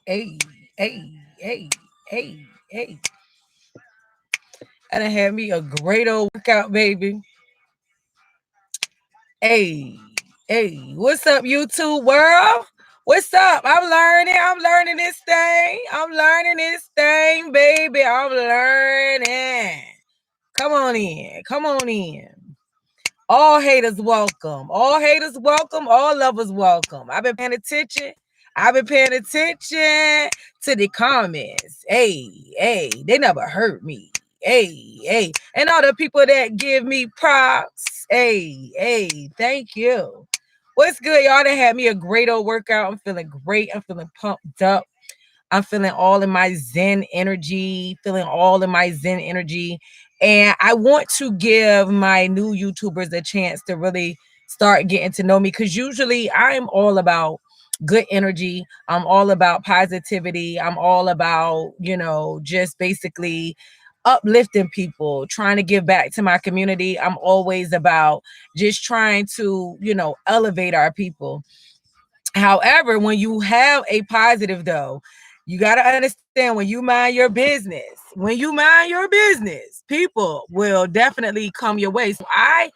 Hey, hey, hey, hey, hey. And I had me a great old workout, baby. Hey, hey, what's up, YouTube world? What's up? I'm learning this thing. I'm learning this thing, baby. I'm learning. Come on in. Come on in. All haters welcome. All haters welcome. All lovers welcome. I've been paying attention. I've been paying attention to the comments. Hey, hey, they never hurt me. Hey, hey. And all the people that give me props. Hey, hey, thank you. What's good, y'all? That had me a great old workout. I'm feeling great. I'm feeling pumped up. I'm feeling all in my Zen energy, feeling all in my Zen energy. And I want to give my new YouTubers a chance to really start getting to know me because usually I'm all about good energy. I'm all about positivity. I'm all about, just basically uplifting people, trying to give back to my community. I'm always about just trying to, elevate our people. However, when you have a positive though, you got to understand when you mind your business, people will definitely come your way. So I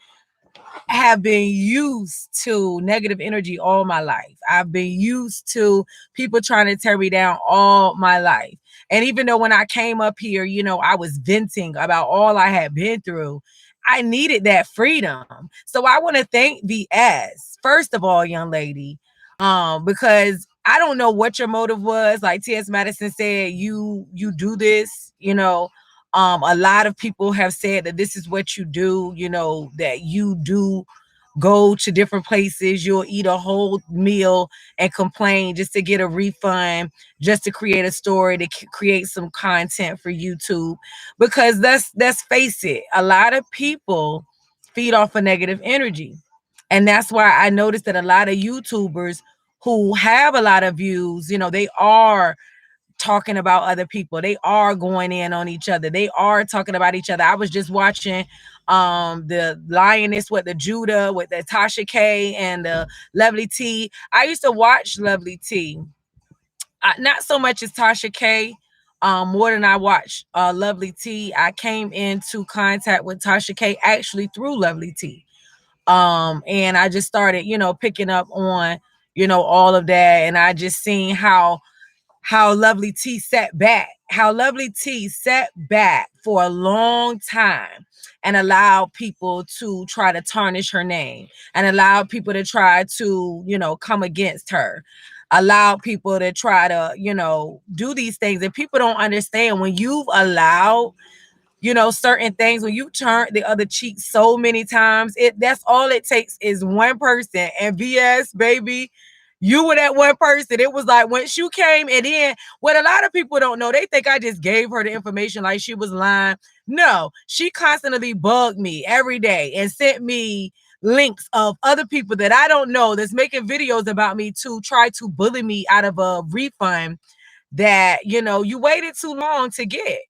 have been used to negative energy all my life. I've been used to people trying to tear me down all my life. And even though when I came up here, I was venting about all I had been through, I needed that freedom. So I want to thank VS, first of all, young lady, because I don't know what your motive was. Like T.S. Madison said, you do this, a lot of people have said that this is what you do, that you do go to different places. You'll eat a whole meal and complain just to get a refund, just to create a story, to create some content for YouTube. Because let's face it, a lot of people feed off of negative energy. And that's why I noticed that a lot of YouTubers who have a lot of views, they are talking about other people. They are going in on each other. They are talking about each other. I was just watching the Lioness with the Judah with the Tasha K and the Lovely T. I used to watch Lovely T. Not so much as Tasha K. More than I watched Lovely T. I came into contact with Tasha K actually through Lovely T. And I just started, picking up on, all of that. And I just seen how Lovely T sat back, for a long time and allowed people to try to tarnish her name and allowed people to try to, come against her, allowed people to try to, do these things. And people don't understand when you've allowed, certain things, when you turn the other cheek so many times, that's all it takes is one person. And VS, baby, you were that one person. It was like once you came, and then what a lot of people don't know, they think I just gave her the information like she was lying. No, she constantly bugged me every day and sent me links of other people that I don't know that's making videos about me to try to bully me out of a refund that, you waited too long to get.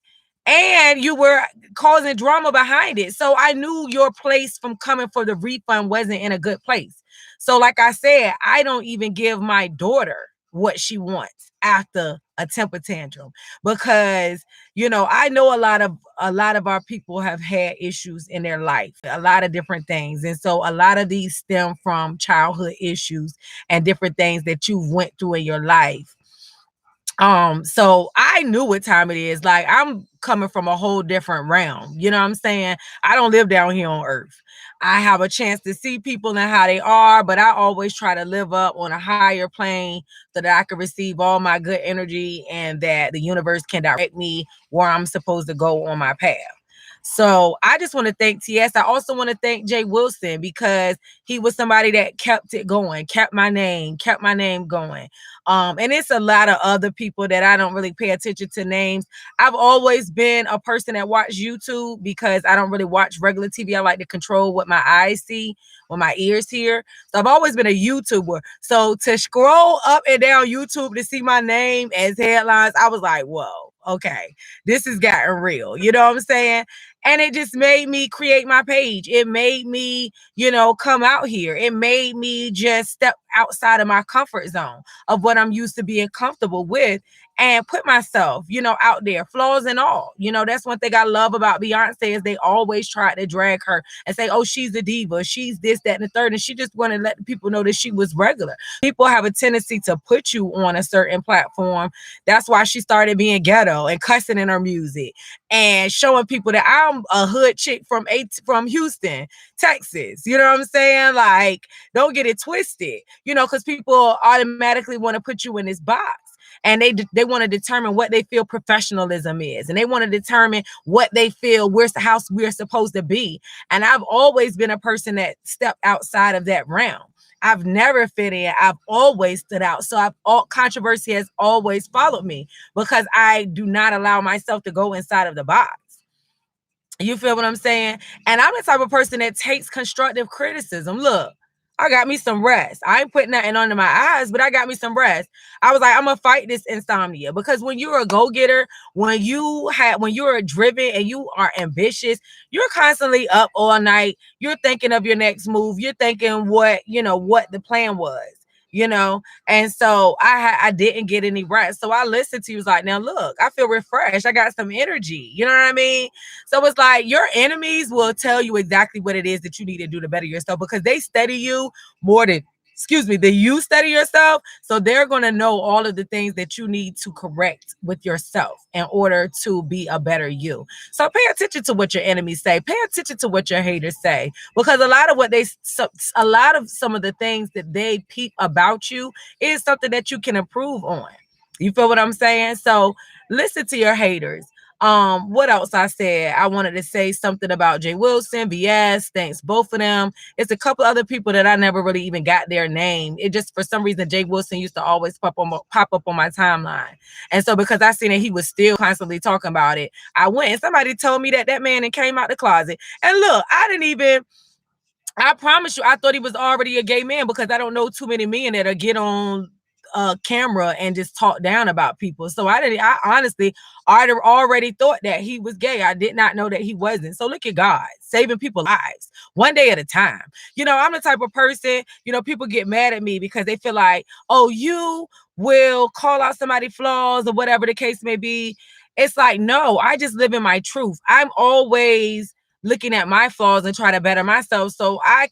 And you were causing drama behind it. So I knew your place from coming for the refund wasn't in a good place. So like I said, I don't even give my daughter what she wants after a temper tantrum because I know a lot of our people have had issues in their life, a lot of different things. And so a lot of these stem from childhood issues and different things that you've went through in your life. So I knew what time it is. Like I'm coming from a whole different realm. You know what I'm saying? I don't live down here on earth. I have a chance to see people and how they are, but I always try to live up on a higher plane so that I can receive all my good energy and that the universe can direct me where I'm supposed to go on my path. So I just want to thank TS. I also want to thank Jay Wilson because he was somebody that kept it going, kept my name going. And it's a lot of other people that I don't really pay attention to names. I've always been a person that watch YouTube because I don't really watch regular TV. I like to control what my eyes see, what my ears hear. So I've always been a YouTuber. So to scroll up and down YouTube to see my name as headlines, I was like, whoa, okay, this has gotten real. You know what I'm saying? And it just made me create my page. It made me, come out here. It made me just step outside of my comfort zone of what I'm used to being comfortable with and put myself, out there, flaws and all. That's one thing I love about Beyonce is they always try to drag her and say, oh, she's a diva, she's this, that, and the third. And she just wanted to let the people know that she was regular. People have a tendency to put you on a certain platform. That's why she started being ghetto and cussing in her music and showing people that I'm a hood chick from Houston, Texas. You know what I'm saying? Like, don't get it twisted, because people automatically want to put you in this box. And they want to determine what they feel professionalism is, and they want to determine what they feel how we're supposed to be. And I've always been a person that stepped outside of that realm. I've never fit in. I've always stood out. So controversy has always followed me because I do not allow myself to go inside of the box. You feel what I'm saying? And I'm the type of person that takes constructive criticism. Look, I got me some rest. I ain't putting nothing under my eyes, but I got me some rest. I was like, I'm gonna fight this insomnia, because when you're a go-getter, when you're driven and you are ambitious, you're constantly up all night. You're thinking of your next move. You're thinking what the plan was. And so I didn't get any rest. So I listened to you, was like, now look, I feel refreshed. I got some energy. You know what I mean? So it's like your enemies will tell you exactly what it is that you need to do to better yourself, because they study you more than you study yourself. So they're going to know all of the things that you need to correct with yourself in order to be a better you. So pay attention to what your enemies say. Pay attention to what your haters say, because a lot of some of the things that they peep about you is something that you can improve on. You feel what I'm saying? So listen to your haters. What else I said? I wanted to say something about Jay Wilson, VS. Thanks, both of them. It's a couple other people that I never really even got their name. It just, for some reason, Jay Wilson used to always pop up on my timeline. And so because I seen that he was still constantly talking about it, I went and somebody told me that man and came out the closet. And look, I promise you, I thought he was already a gay man, because I don't know too many men that get on camera and just talk down about people. So I honestly already thought that he was gay. I did not know that he wasn't. So look at God saving people's lives one day at a time. I'm the type of person, people get mad at me because they feel like, oh, you will call out somebody's flaws or whatever the case may be. It's like, no, I just live in my truth. I'm always looking at my flaws and try to better myself. So I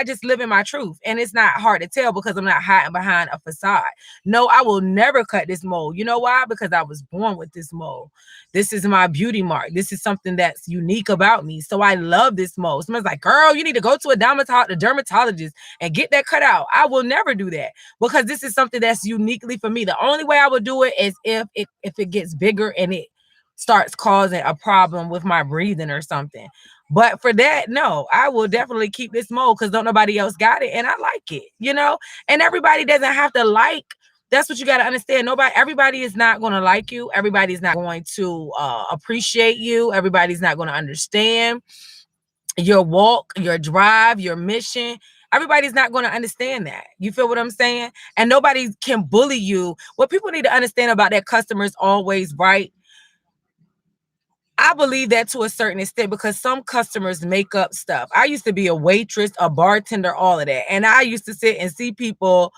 just live in my truth. And it's not hard to tell because I'm not hiding behind a facade. No, I will never cut this mold. You know why? Because I was born with this mold. This is my beauty mark. This is something that's unique about me. So I love this mold. Someone's like, girl, you need to go to a dermatologist and get that cut out. I will never do that, because this is something that's uniquely for me. The only way I would do it is if it gets bigger and it starts causing a problem with my breathing or something. But for that, no, I will definitely keep this mold because don't nobody else got it. And I like it, and everybody doesn't have to like. That's what you got to understand. Everybody is not going to like you. Everybody's not going to appreciate you. Everybody's not going to understand your walk, your drive, your mission. Everybody's not going to understand that. You feel what I'm saying? And nobody can bully you. What people need to understand about that customer is always right. I believe that to a certain extent, because some customers make up stuff. I used to be a waitress, a bartender, all of that. And I used to sit and see people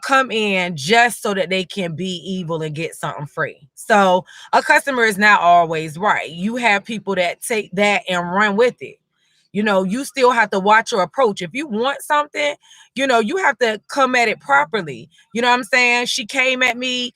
come in just so that they can be evil and get something free. So a customer is not always right. You have people that take that and run with it. You still have to watch your approach. If you want something, you have to come at it properly. You know what I'm saying? She came at me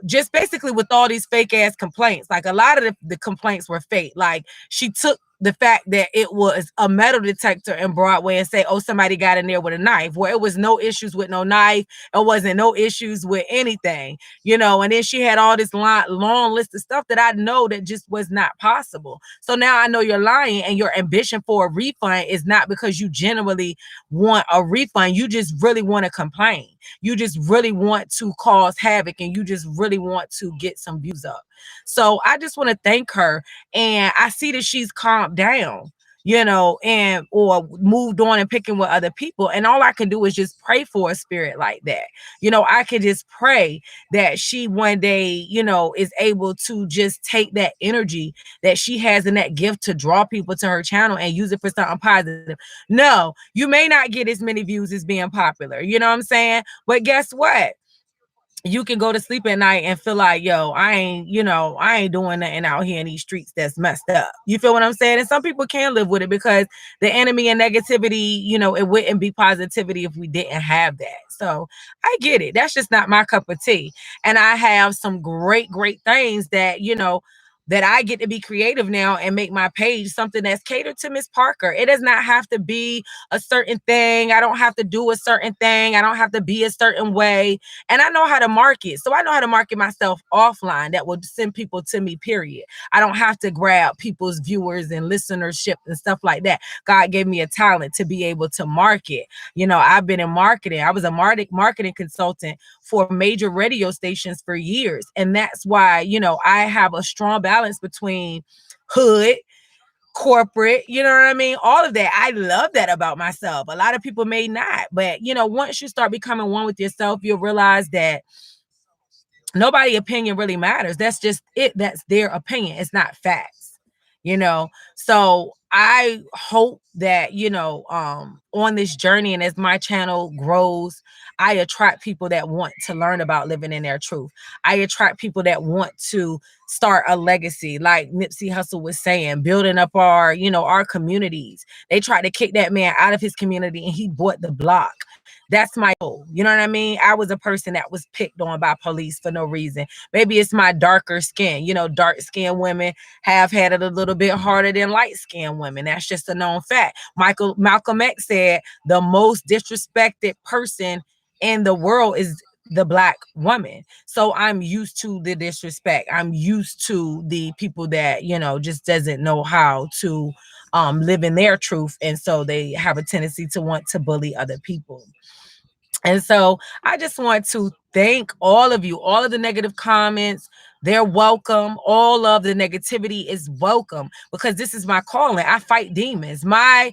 just basically with all these fake ass complaints. Like a lot of the complaints were fake. Like she took the fact that it was a metal detector in Broadway and say, oh, somebody got in there with a knife, where it was no issues with no knife. It wasn't no issues with anything, and then she had all this long list of stuff that I know that just was not possible. So now I know you're lying, and your ambition for a refund is not because you genuinely want a refund. You just really want to complain. You just really want to cause havoc, and you just really want to get some views up. So I just want to thank her. And I see that she's calmed down. and or moved on and picking with other people. And all I can do is just pray for a spirit like that. I could just pray that she one day, is able to just take that energy that she has and that gift to draw people to her channel and use it for something positive. No, you may not get as many views as being popular. You know what I'm saying? But guess what? You can go to sleep at night and feel like, yo, I ain't doing nothing out here in these streets that's messed up. You feel what I'm saying? And some people can live with it because the enemy and negativity, it wouldn't be positivity if we didn't have that. So I get it. That's just not my cup of tea. And I have some great, great things that I get to be creative now and make my page something that's catered to Miss Parker. It does not have to be a certain thing. I don't have to do a certain thing. I don't have to be a certain way. And I know how to market. So I know how to market myself offline that will send people to me, period. I don't have to grab people's viewers and listenership and stuff like that. God gave me a talent to be able to market. I've been in marketing. I was a marketing consultant for major radio stations for years. And that's why, I have a strong balance between hood, corporate, you know what I mean? All of that. I love that about myself. A lot of people may not, but once you start becoming one with yourself, you'll realize that nobody's opinion really matters. That's just it. That's their opinion. It's not facts, So I hope that, on this journey and as my channel grows, I attract people that want to learn about living in their truth. I attract people that want to start a legacy, like Nipsey Hussle was saying, building up our communities. They tried to kick that man out of his community and he bought the block. That's my goal. You know what I mean? I was a person that was picked on by police for no reason. Maybe it's my darker skin. Dark skinned women have had it a little bit harder than light skinned women. That's just a known fact. Malcolm X said the most disrespected person in the world is the Black woman. So I'm used to the disrespect. I'm used to the people that, just doesn't know how to live in their truth. And so they have a tendency to want to bully other people. And so I just want to thank all of you, all of the negative comments. They're welcome. All of the negativity is welcome because this is my calling. I fight demons. My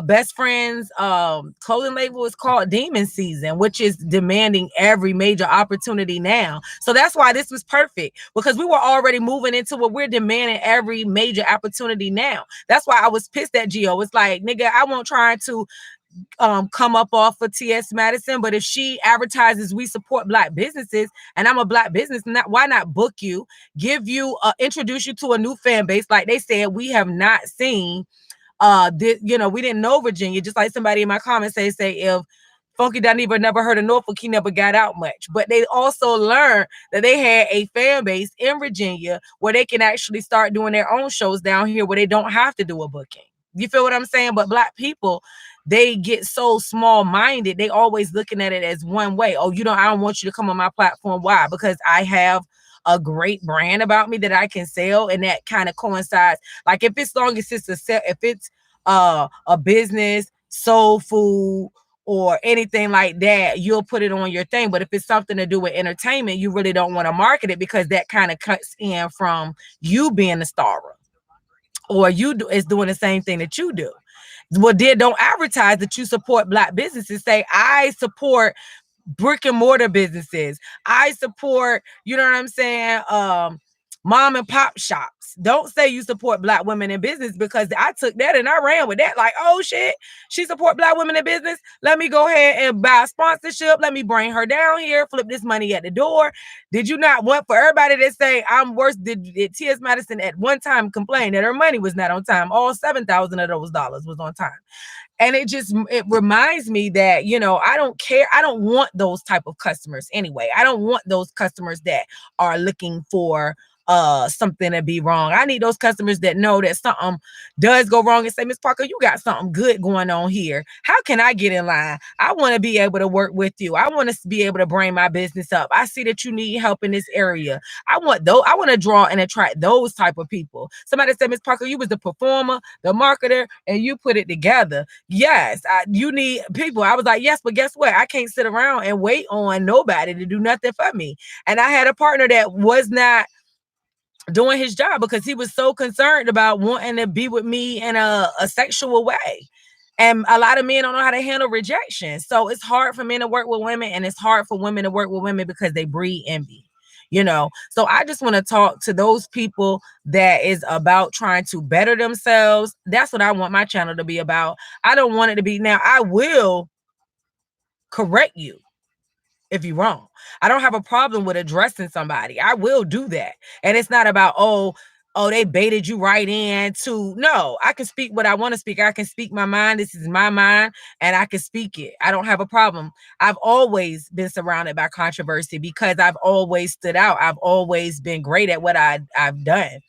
best friend's clothing label is called Demon Season, which is demanding every major opportunity now. So that's why this was perfect, because we were already moving into what we're demanding every major opportunity now. That's why I was pissed at Gio. It's like, nigga, I won't try to come up off of T.S. Madison, but if she advertises we support Black businesses and I'm a Black business, why not book you, give you introduce you to a new fan base? Like they said, we have not seen we didn't know Virginia, just like somebody in my comments say if Funky Dineva never heard of Norfolk, he never got out much. But they also learned that they had a fan base in Virginia where they can actually start doing their own shows down here where they don't have to do a booking. You feel what I'm saying? But Black people, they get so small-minded. They always looking at it as one way. Oh, I don't want you to come on my platform. Why? Because I have a great brand about me that I can sell, and that kind of coincides. Like if it's a business, soul food, or anything like that, you'll put it on your thing. But if it's something to do with entertainment, you really don't want to market it because that kind of cuts in from you being a star, or is doing the same thing that you do. Well, then don't advertise that you support Black businesses. Say, I support brick and mortar businesses. I support, you know what I'm saying? Mom and pop shops. Don't say you support Black women in business, because I took that and I ran with that. Like, oh shit, she support Black women in business. Let me go ahead and buy a sponsorship. Let me bring her down here, flip this money at the door. Did you not want for everybody to say I'm worse? Did T.S. Madison at one time complain that her money was not on time? All 7,000 of those dollars was on time. And it reminds me that, I don't care. I don't want those type of customers anyway. I don't want those customers that are looking for something to be wrong. I need those customers that know that something does go wrong and say, Miss Parker, you got something good going on here. How can I get in line? I want to be able to work with you. I want to be able to bring my business up. I see that you need help in this area. I want to draw and attract those type of people. Somebody said, Miss Parker, you was the performer, the marketer, and you put it together. Yes, you need people. I was like, yes, but guess what? I can't sit around and wait on nobody to do nothing for me. And I had a partner that was not doing his job because he was so concerned about wanting to be with me in a sexual way. And a lot of men don't know how to handle rejection. So it's hard for men to work with women, and it's hard for women to work with women because they breed envy, you know. So I just want to talk to those people that is about trying to better themselves. That's what I want my channel to be about. I don't want it to be, now I will correct you if you're wrong. I don't have a problem with addressing somebody. I will do that. And it's not about, oh, they baited you right in to, no, I can speak what I want to speak. I can speak my mind. This is my mind, and I can speak it. I don't have a problem. I've always been surrounded by controversy because I've always stood out. I've always been great at what I've done.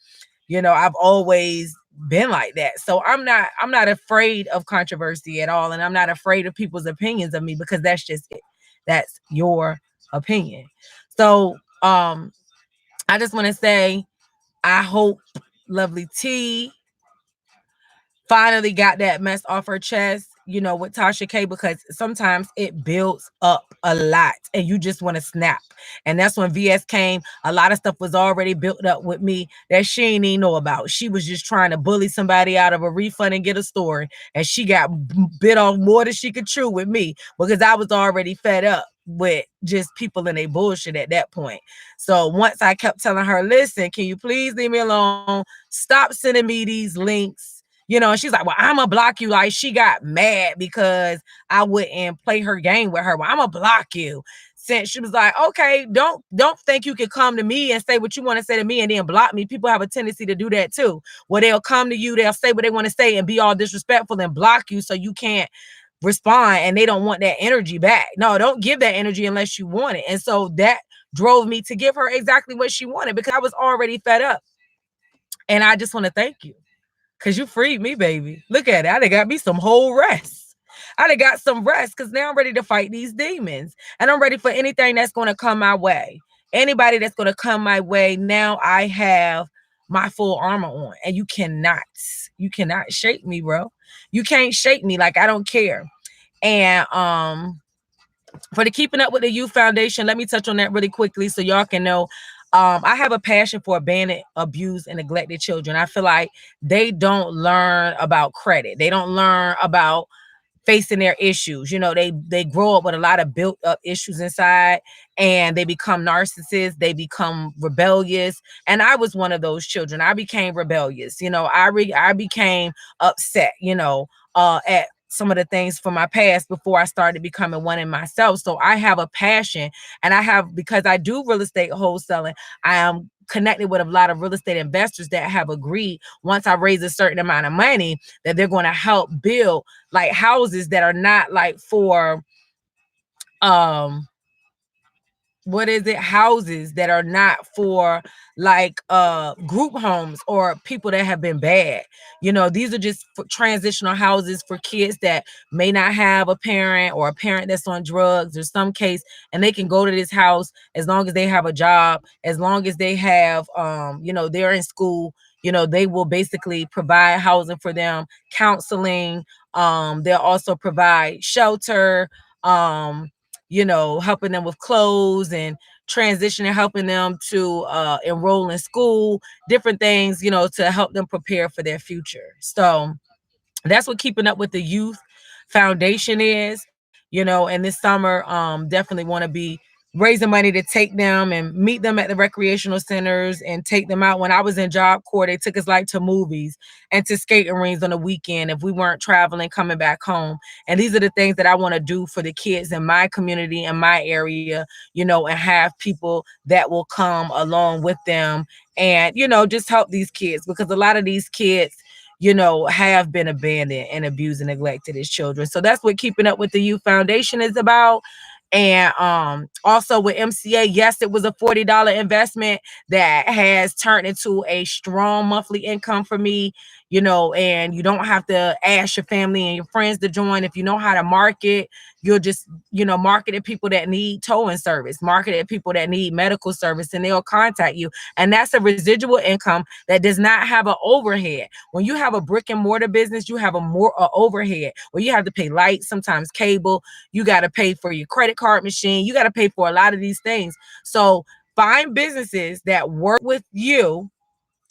You know, I've always been like that. So I'm not afraid of controversy at all, and I'm not afraid of people's opinions of me because that's just it. That's your opinion. So I just want to say I hope Lovely T finally got that mess off her chest, you know, with Tasha K, because sometimes it builds up a lot and you just want to snap. And that's when VS came. A lot of stuff was already built up with me that she ain't even know about. She was just trying to bully somebody out of a refund and get a story. And she got bit off more than she could chew with me because I was already fed up with just people and they bullshit at that point. So once I kept telling her, listen, can you please leave me alone? Stop sending me these links, you know, and she's like, well, I'm gonna block you. Like, she got mad because I wouldn't play her game with her. Well, I'm gonna block you. Since she was like, okay, don't think you can come to me and say what you want to say to me and then block me. People have a tendency to do that too. Where they'll come to you, they'll say what they want to say and be all disrespectful and block you so you can't respond, and they don't want that energy back. No, don't give that energy unless you want it. And so that drove me to give her exactly what she wanted because I was already fed up. And I just want to thank you. Cause you freed me, baby. Look at it. I done got me some whole rest. I done got some rest because now I'm ready to fight these demons. And I'm ready for anything that's going to come my way. Anybody that's going to come my way, now I have my full armor on. And you cannot shake me, bro. You can't shake me. Like, I don't care. And for the Keeping Up with the Youth Foundation, let me touch on that really quickly so y'all can know. I have a passion for abandoned, abused, and neglected children. I feel like they don't learn about credit. They don't learn about facing their issues. You know, they grow up with a lot of built up issues inside, and they become narcissists, they become rebellious. And I was one of those children. I became rebellious. You know, I became upset, you know, at some of the things from my past before I started becoming one in myself. So I have a passion, and I have, because I do real estate wholesaling, I am connected with a lot of real estate investors that have agreed once I raise a certain amount of money that they're going to help build like houses that are not like for um what is it, houses that are not for like group homes or people that have been bad. You know, these are just for transitional houses for kids that may not have a parent or a parent that's on drugs or some case, and they can go to this house as long as they have a job, as long as they have you know, they're in school. You know, they will basically provide housing for them, counseling. They'll also provide shelter, you know, helping them with clothes and transitioning, helping them to enroll in school, different things, you know, to help them prepare for their future. So that's what Keeping Up with the Youth Foundation is, you know. And this summer, definitely want to be raising money to take them and meet them at the recreational centers and take them out. When I was in Job Corps, they took us like to movies and to skating rings on the weekend if we weren't traveling, coming back home. And these are the things that I want to do for the kids in my community, in my area, you know, and have people that will come along with them and, you know, just help these kids, because a lot of these kids, you know, have been abandoned and abused and neglected as children. So that's what Keeping Up with the Youth Foundation is about. And also with MCA, yes, it was a $40 investment that has turned into a strong monthly income for me, you know. And you don't have to ask your family and your friends to join. If you know how to market, you'll just, you know, market at people that need towing service, market at people that need medical service, and they'll contact you. And that's a residual income that does not have an overhead. When you have a brick and mortar business, you have a more overhead where you have to pay light, sometimes cable, you got to pay for your credit card machine, you got to pay for a lot of these things. So find businesses that work with you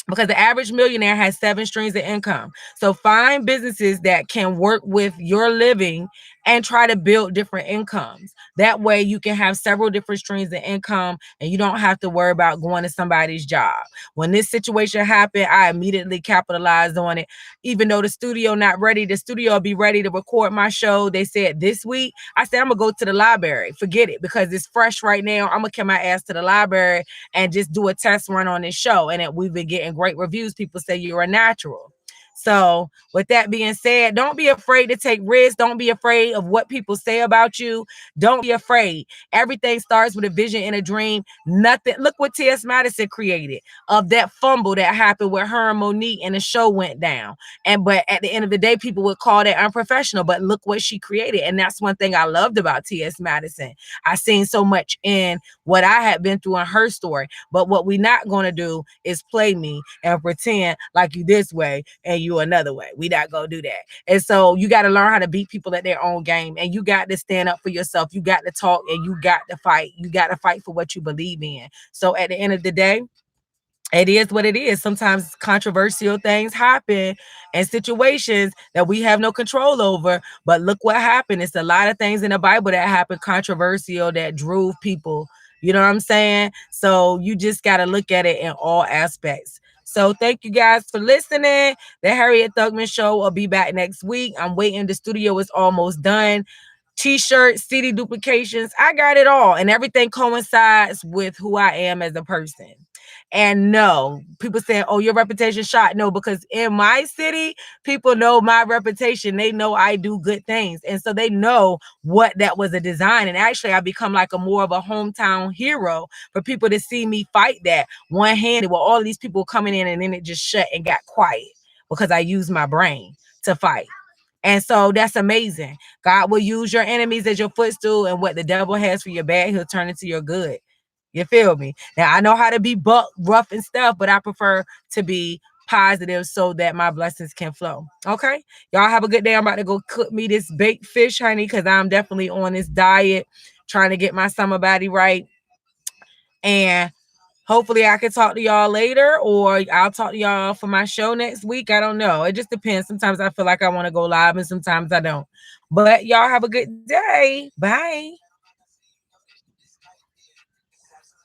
because the average millionaire has 7 streams of income. So find businesses that can work with your living and try to build different incomes. That way you can have several different streams of income and you don't have to worry about going to somebody's job. When this situation happened, I immediately capitalized on it. Even though the studio not ready, the studio will be ready to record my show. They said this week. I said I'm gonna go to the library. Forget it because it's fresh right now. I'm gonna carry my ass to the library and just do a test run on this show. And we've been getting great reviews. People say you're a natural. So with that being said, don't be afraid to take risks. Don't be afraid of what people say about you. Don't be afraid. Everything starts with a vision and a dream. Nothing. Look what T.S. Madison created of that fumble that happened with her and Monique and the show went down. But at the end of the day, people would call that unprofessional. But look what she created. And that's one thing I loved about T.S. Madison. I seen so much in what I had been through in her story. But what we're not going to do is play me and pretend like you this way and you another way. We not gonna do that. And so you got to learn how to beat people at their own game, and you got to stand up for yourself. You got to talk and you got to fight. You got to fight for what you believe in. So at the end of the day, it is what it is. Sometimes controversial things happen and situations that we have no control over. But look what happened. It's a lot of things in the Bible that happened controversial that drove people. You know what I'm saying? So you just got to look at it in all aspects. So thank you guys for listening. The Harriet Thugman Show will be back next week. I'm waiting. The studio is almost done. T-shirts, CD duplications. I got it all. And everything coincides with who I am as a person. And no, people saying, oh, your reputation shot. No, because in my city, people know my reputation. They know I do good things. And so they know what that was a design. And actually, I become like a more of a hometown hero for people to see me fight that one-handed with all these people coming in, and then it just shut and got quiet because I used my brain to fight. And so that's amazing. God will use your enemies as your footstool, and what the devil has for your bad, he'll turn into your good. You feel me? Now, I know how to be rough and stuff, but I prefer to be positive so that my blessings can flow. Okay? Y'all have a good day. I'm about to go cook me this baked fish, honey, because I'm definitely on this diet, trying to get my summer body right. And hopefully I can talk to y'all later, or I'll talk to y'all for my show next week. I don't know. It just depends. Sometimes I feel like I want to go live and sometimes I don't. But y'all have a good day. Bye.